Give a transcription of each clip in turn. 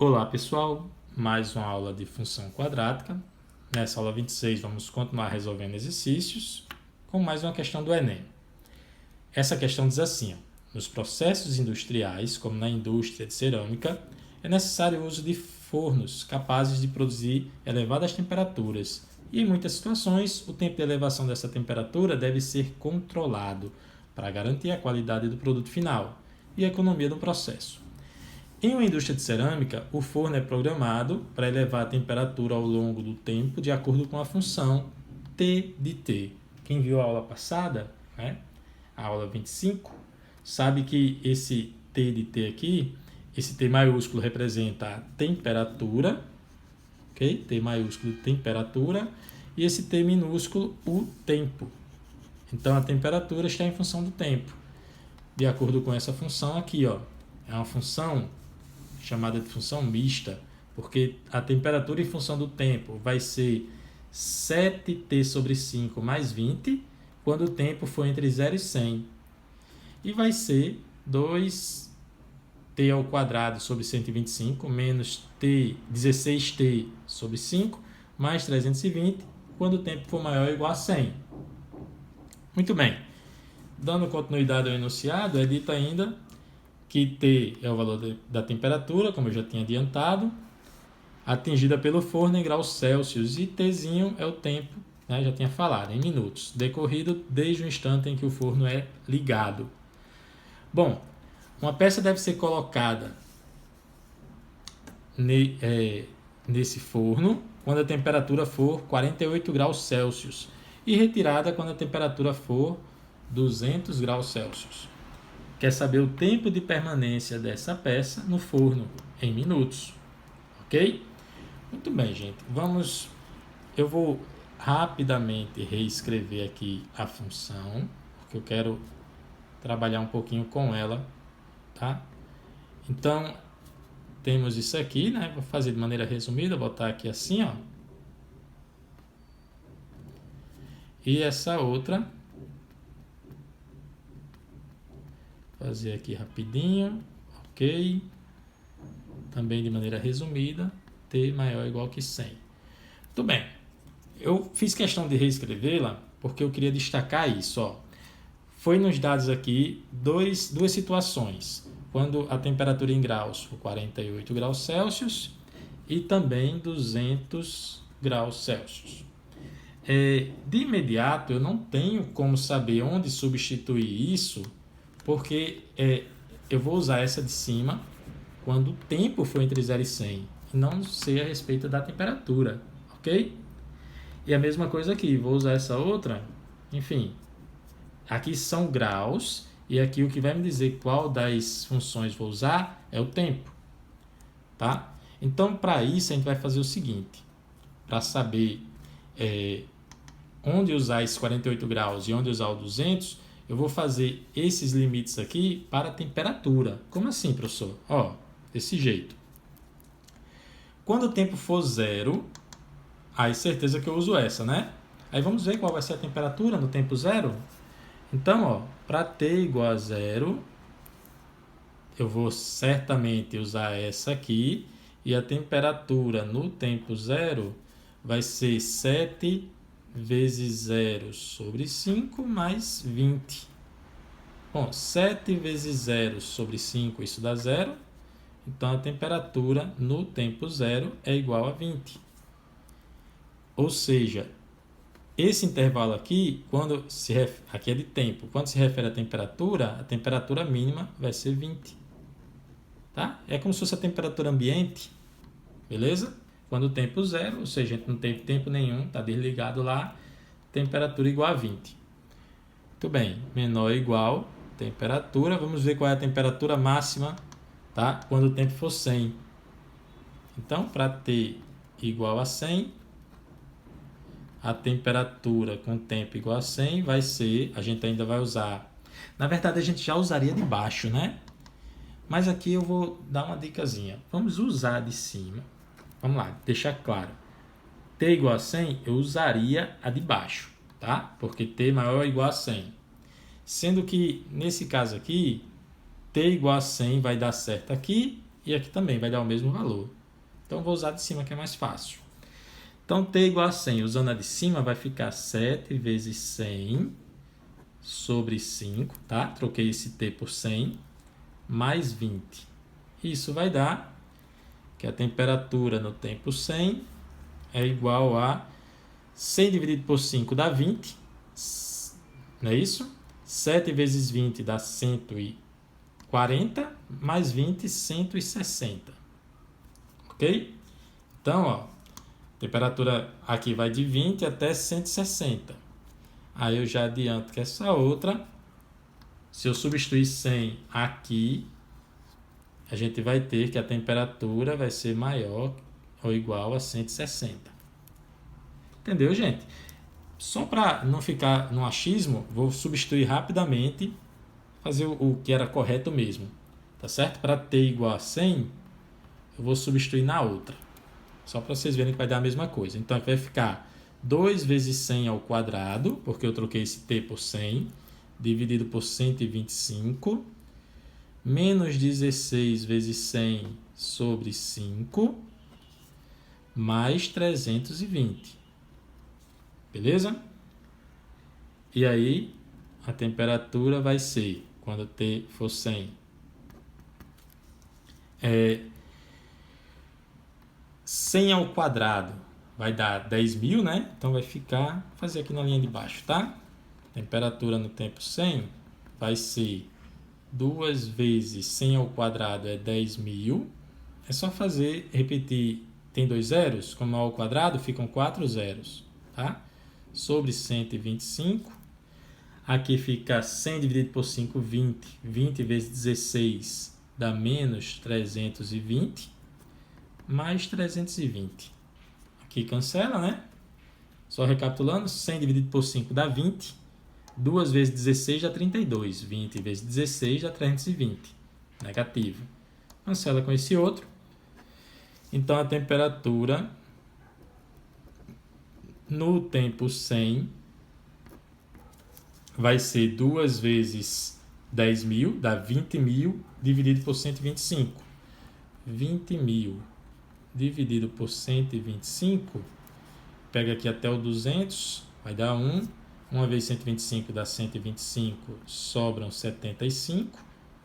Olá pessoal, mais uma aula de função quadrática. Nessa aula 26 vamos continuar resolvendo exercícios com mais uma questão do Enem. Essa questão diz assim: nos processos industriais, como na indústria de cerâmica, é necessário o uso de fornos capazes de produzir elevadas temperaturas e, em muitas situações, o tempo de elevação dessa temperatura deve ser controlado para garantir a qualidade do produto final e a economia do processo. Em uma indústria de cerâmica, o forno é programado para elevar a temperatura ao longo do tempo de acordo com a função T de T. Quem viu a aula passada, a aula 25, sabe que esse T de T aqui, esse T maiúsculo representa a temperatura, ok? T maiúsculo, temperatura, e esse T minúsculo, o tempo. Então, a temperatura está em função do tempo. De acordo com essa função aqui, é uma função chamada de função mista, porque a temperatura em função do tempo vai ser 7t sobre 5 mais 20, quando o tempo for entre 0 e 100. E vai ser 2t ao quadrado sobre 125 menos 16t sobre 5 mais 320, quando o tempo for maior ou igual a 100. Muito bem. Dando continuidade ao enunciado, é dito ainda que T é o valor da temperatura, como eu já tinha adiantado, atingida pelo forno em graus Celsius, e Tzinho é o tempo, já tinha falado, em minutos, decorrido desde o instante em que o forno é ligado. Bom, uma peça deve ser colocada nesse forno quando a temperatura for 48 graus Celsius e retirada quando a temperatura for 200 graus Celsius. Quer saber o tempo de permanência dessa peça no forno em minutos, ok? Muito bem, gente. Eu vou rapidamente reescrever aqui a função, porque eu quero trabalhar um pouquinho com ela, tá? Então, temos isso aqui, Vou fazer de maneira resumida, botar aqui assim, E essa outra, fazer aqui rapidinho, ok? Também de maneira resumida, t maior ou igual que 100. Muito bem, eu fiz questão de reescrevê-la porque eu queria destacar isso, Foi nos dados aqui duas situações, quando a temperatura em graus for 48 graus Celsius e também 200 graus Celsius. De imediato, eu não tenho como saber onde substituir isso, porque eu vou usar essa de cima quando o tempo for entre 0 e 100, e não sei a respeito da temperatura, ok? E a mesma coisa aqui, vou usar essa outra, enfim, aqui são graus, e aqui o que vai me dizer qual das funções vou usar é o tempo, tá? Então, para isso, a gente vai fazer o seguinte, para saber onde usar esses 48 graus e onde usar o 200, eu vou fazer esses limites aqui para a temperatura. Como assim, professor? Desse jeito. Quando o tempo for 0, aí certeza que eu uso essa, Aí vamos ver qual vai ser a temperatura no tempo 0. Então, para t igual a 0, eu vou certamente usar essa aqui, e a temperatura no tempo 0 vai ser 7 vezes 0 sobre 5 mais 20. Bom, 7 vezes 0 sobre 5, isso dá 0. Então, a temperatura no tempo 0 é igual a 20. Ou seja, esse intervalo aqui, aqui é de tempo, quando se refere à temperatura, a temperatura mínima vai ser 20. Tá? É como se fosse a temperatura ambiente, beleza? Quando o tempo 0, ou seja, a gente não tem tempo nenhum, está desligado lá, temperatura igual a 20. Muito bem, menor ou igual, temperatura, vamos ver qual é a temperatura máxima, tá? Quando o tempo for 100. Então, para t igual a 100, a temperatura com tempo igual a 100 vai ser, a gente ainda vai usar, na verdade a gente já usaria de baixo, Mas aqui eu vou dar uma dicasinha. Vamos usar de cima. Vamos lá, deixar claro. T igual a 100, eu usaria a de baixo, tá? Porque t maior ou igual a 100. Sendo que, nesse caso aqui, t igual a 100 vai dar certo aqui e aqui também vai dar o mesmo valor. Então, vou usar de cima que é mais fácil. Então, t igual a 100, usando a de cima, vai ficar 7 vezes 100 sobre 5, tá? Troquei esse t por 100, mais 20. Isso vai dar que a temperatura no tempo 100 é igual a 100 dividido por 5 dá 20, não é isso? 7 vezes 20 dá 140, mais 20, 160. Ok? Então, ó, a temperatura aqui vai de 20 até 160. Aí eu já adianto que essa outra, se eu substituir 100 aqui, a gente vai ter que a temperatura vai ser maior ou igual a 160. Entendeu, gente? Só para não ficar no achismo, vou substituir rapidamente, fazer o que era correto mesmo. Tá certo? Para t igual a 100, eu vou substituir na outra. Só para vocês verem que vai dar a mesma coisa. Então, aqui vai ficar 2 vezes 100 ao quadrado, porque eu troquei esse t por 100, dividido por 125, menos 16 vezes 100 sobre 5, mais 320. Beleza? E aí, a temperatura vai ser, quando t for 100, 100 ao quadrado vai dar 10.000, né? Então, vai ficar, vou fazer aqui na linha de baixo, tá? Temperatura no tempo 100 vai ser 2 vezes 100 ao quadrado é 10.000. É só fazer, repetir, tem 2 zeros, como ao quadrado ficam 4 zeros, tá? Sobre 125. Aqui fica 100 dividido por 5, 20. 20 vezes 16 dá menos 320, mais 320. Aqui cancela, né? Só recapitulando, 100 dividido por 5 dá 20. 2 vezes 16 dá 32. 20 vezes 16 dá 320. Negativo. Cancela com esse outro. Então, a temperatura no tempo 100 vai ser 2 vezes 10.000, dá 20.000, dividido por 125. 20.000 dividido por 125, pega aqui até o 200, vai dar 1. 1 vezes 125 dá 125, sobram 75.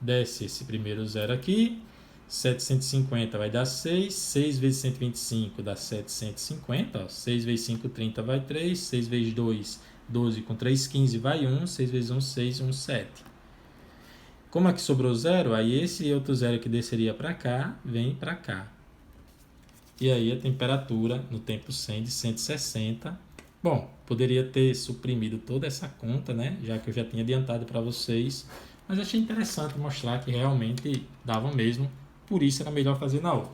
Desce esse primeiro zero aqui. 750 vai dar 6. 6 vezes 125 dá 750. Ó. 6 vezes 5, 30 vai 3. 6 vezes 2, 12 com 3, 15 vai 1. 6 vezes 1, 6, 1, 7. Como aqui sobrou zero, aí esse outro zero que desceria para cá, vem para cá. E aí a temperatura no tempo 100 de 160. Bom, poderia ter suprimido toda essa conta, né? Já que eu já tinha adiantado para vocês. Mas achei interessante mostrar que realmente dava mesmo. Por isso era melhor fazer na outra.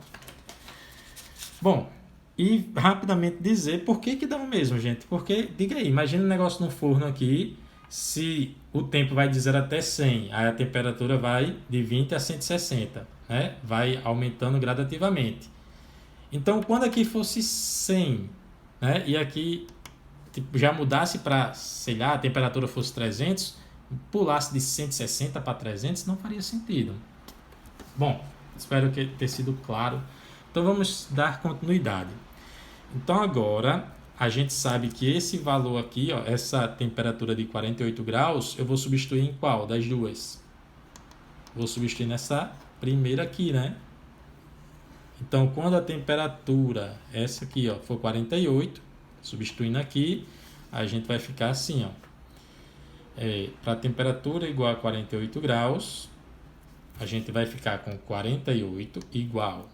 Bom, e rapidamente dizer por que dava mesmo, gente. Porque, diga aí, imagina um negócio no forno aqui. Se o tempo vai de 0 até 100, aí a temperatura vai de 20 a 160. Né? Vai aumentando gradativamente. Então, quando aqui fosse 100, né? E aqui tipo, já mudasse para, sei lá, a temperatura fosse 300, pulasse de 160 para 300, não faria sentido. Bom, espero que tenha sido claro. Então, vamos dar continuidade. Então, agora, a gente sabe que esse valor aqui, ó, essa temperatura de 48 graus, eu vou substituir em qual das duas? Vou substituir nessa primeira aqui, né? Então, quando a temperatura, essa aqui, ó, for 48, substituindo aqui, a gente vai ficar assim, ó. Para a temperatura igual a 48 graus, a gente vai ficar com 48 igual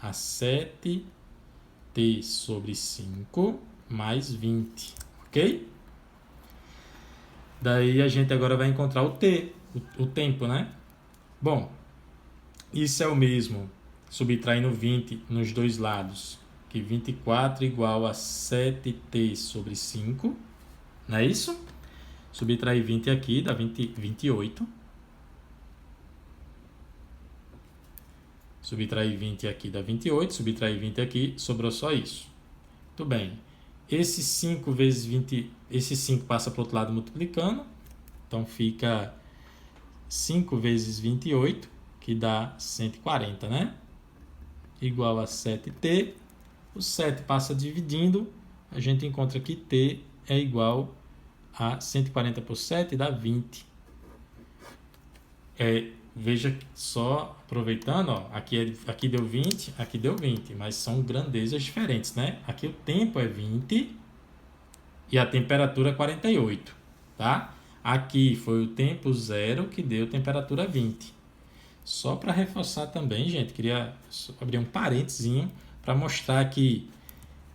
a 7t sobre 5 mais 20, ok? Daí a gente agora vai encontrar o t, o tempo, né? Bom, isso é o mesmo, subtraindo 20 nos dois lados, que 24 igual a 7t sobre 5, não é isso? Subtrair 20 aqui dá 28. Subtrair 20 aqui dá 28, subtrair 20 aqui, sobrou só isso. Muito bem. Esse 5 vezes 20, esse 5 passa para o outro lado multiplicando, então fica 5 vezes 28, que dá 140, né? Igual a 7t. O 7 passa dividindo, a gente encontra que t é igual a 140 por 7, dá 20. Veja só, aproveitando, ó, aqui deu 20, aqui deu 20, mas são grandezas diferentes, né? Aqui o tempo é 20 e a temperatura é 48, tá? Aqui foi o tempo 0 que deu temperatura 20. Só para reforçar também, gente, queria abrir um parênteses para mostrar que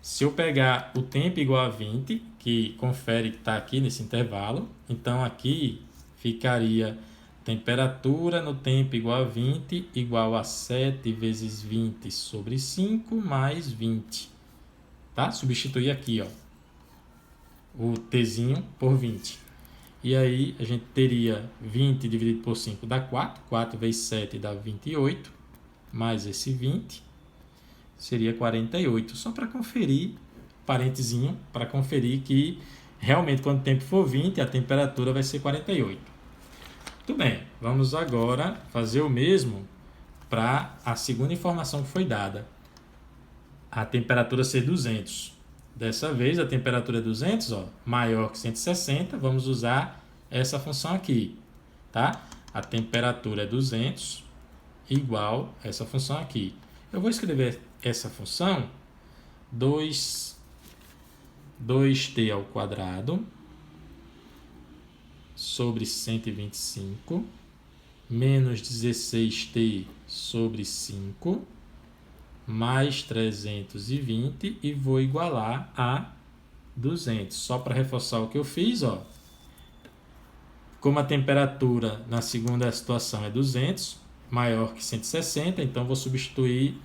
se eu pegar o tempo igual a 20, que confere que está aqui nesse intervalo, então aqui ficaria temperatura no tempo igual a 20, igual a 7 vezes 20 sobre 5 mais 20. Tá? Substituir aqui, ó, o tzinho por 20. E aí a gente teria 20 dividido por 5 dá 4. 4 vezes 7 dá 28. Mais esse 20 seria 48. Só para conferir, parentezinho, para conferir que realmente quando o tempo for 20, a temperatura vai ser 48. Muito bem, vamos agora fazer o mesmo para a segunda informação que foi dada. A temperatura ser 200. Dessa vez a temperatura é 200, ó, maior que 160, vamos usar essa função aqui, tá? A temperatura é 200 igual a essa função aqui. Eu vou escrever essa função 2t ao quadrado sobre 125 menos 16t sobre 5 mais 320 e vou igualar a 200. Só para reforçar o que eu fiz, ó. Como a temperatura na segunda situação é 200, maior que 160, então vou substituir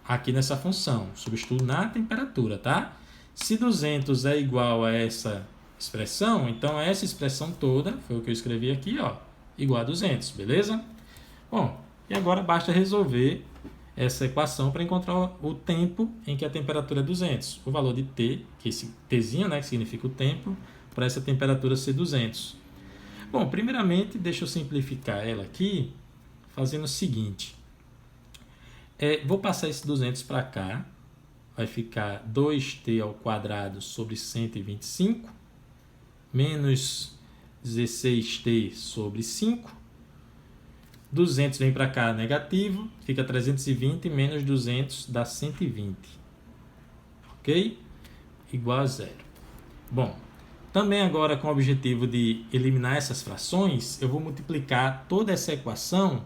aqui nessa função. Substituo na temperatura, tá? Se 200 é igual a essa expressão, então essa expressão toda, foi o que eu escrevi aqui, ó, igual a 200, beleza? Bom, e agora basta resolver essa equação para encontrar o tempo em que a temperatura é 200. O valor de t, que esse tzinho, né, que significa o tempo, para essa temperatura ser 200. Bom, primeiramente, deixa eu simplificar ela aqui, fazendo o seguinte. Vou passar esse 200 para cá, vai ficar 2t ao quadrado sobre 125, menos 16t sobre 5. 200 vem para cá, negativo, fica 320 menos 200 dá 120. Ok? Igual a zero. Bom, também agora com o objetivo de eliminar essas frações, eu vou multiplicar toda essa equação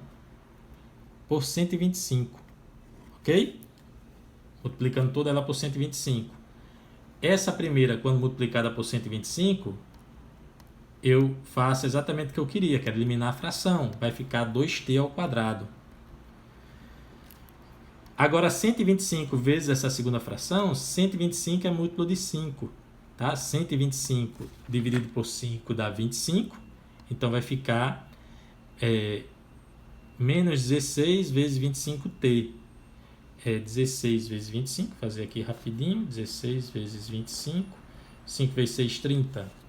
por 125. Ok? Multiplicando toda ela por 125. Essa primeira, quando multiplicada por 125, eu faço exatamente o que eu queria, que era eliminar a fração. Vai ficar 2t ao quadrado. Agora, 125 vezes essa segunda fração, 125 é múltiplo de 5. Tá? 125 dividido por 5 dá 25. Então, vai ficar menos 16 vezes 25t. 16 vezes 25, vou fazer aqui rapidinho. 16 vezes 25. 5 vezes 6, 30.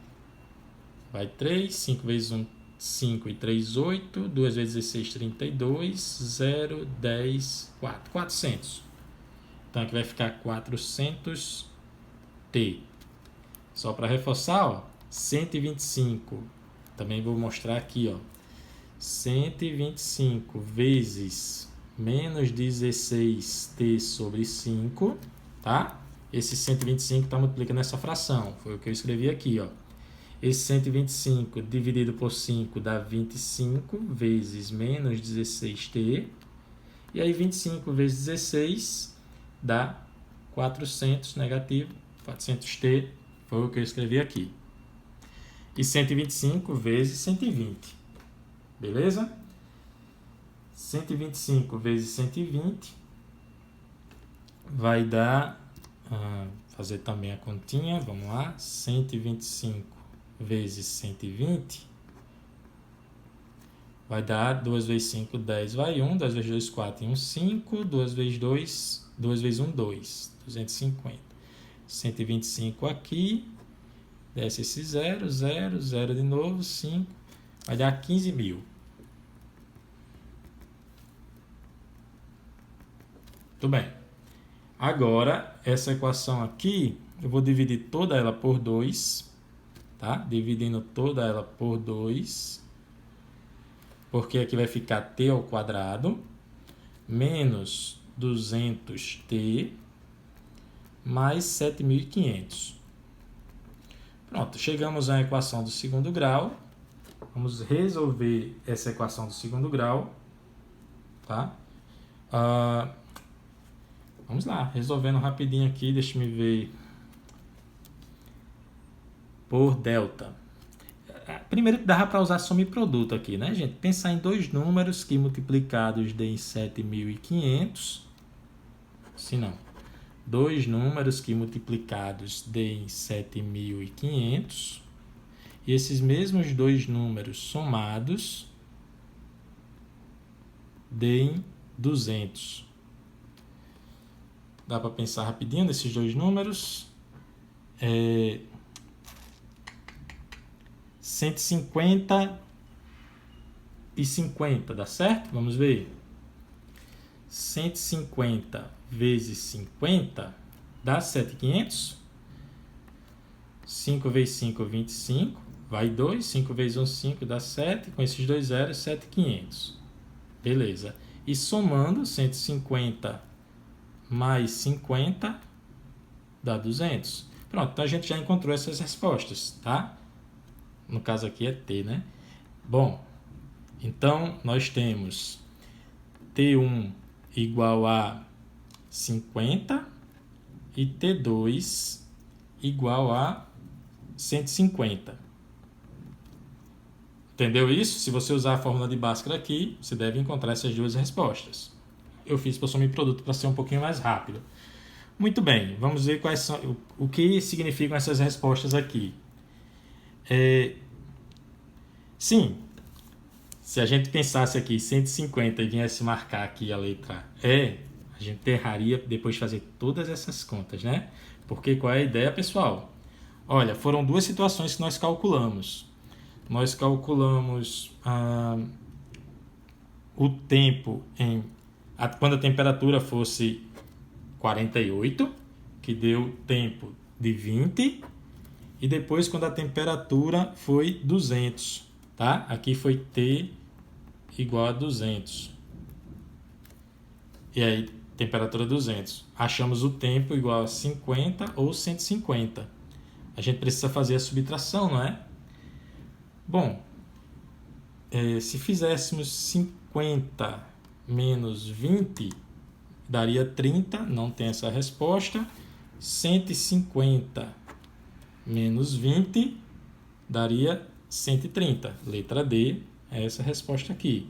Vai 3, 5 vezes 1, 5 e 3, 8, 2 vezes 16, 32, 0, 10, 4, 400. Então aqui vai ficar 400t. Só para reforçar, ó, 125, também vou mostrar aqui, ó, 125 vezes menos 16t sobre 5, tá? Esse 125 está multiplicando essa fração, foi o que eu escrevi aqui, ó. Esse 125 dividido por 5 dá 25 vezes menos 16t. E aí 25 vezes 16 dá 400, negativo, 400t, foi o que eu escrevi aqui. E 125 vezes 120, beleza? 125 vezes 120 vai dar, fazer também a continha, vamos lá, 125 vezes 120 vai dar 2 vezes 5, 10, vai 1, 2 vezes 2, 4 e 1, 5, 2 vezes 2, 2 vezes 1, 2, 250. 125 aqui, desce esse 0, 0, 0 de novo, 5, vai dar 15 mil. Muito bem. Agora, essa equação aqui, eu vou dividir toda ela por 2, tá? Dividindo toda ela por 2, porque aqui vai ficar t ao quadrado menos 200t mais 7.500. Pronto, chegamos à equação do segundo grau. Vamos resolver essa equação do segundo grau, tá? Vamos lá, resolvendo rapidinho aqui, deixa eu ver. Por delta. Primeiro dava para usar soma e produto aqui, né, gente? Pensar em dois números que multiplicados deem 7.500. Se não. Dois números que multiplicados deem 7.500. E esses mesmos dois números somados deem 200. Dá para pensar rapidinho nesses dois números. 150 e 50, dá certo? Vamos ver. 150 vezes 50 dá 7.500. 5 vezes 5, 25. Vai 2. 5 vezes 1, 5, dá 7. Com esses dois zeros, 7.500. Beleza. E somando, 150 mais 50 dá 200. Pronto, então a gente já encontrou essas respostas, tá? No caso aqui é T, né? Bom, então nós temos T1 igual a 50 e T2 igual a 150. Entendeu isso? Se você usar a fórmula de Bhaskara aqui, você deve encontrar essas duas respostas. Eu fiz por soma e produto para ser um pouquinho mais rápido. Muito bem, vamos ver quais são, o que significam essas respostas aqui. Sim, se a gente pensasse aqui 150 e viesse marcar aqui a letra E, a gente erraria depois de fazer todas essas contas, né? Porque qual é a ideia, pessoal? Olha, foram duas situações que nós calculamos. Nós calculamos o tempo quando a temperatura fosse 48, que deu tempo de 20, e depois quando a temperatura foi 200, tá? Aqui foi T igual a 200. E aí, temperatura 200. Achamos o tempo igual a 50 ou 150. A gente precisa fazer a subtração, não é? Bom, se fizéssemos 50 menos 20, daria 30, não tem essa resposta. 150 menos 20 daria 130. Letra D é essa resposta aqui.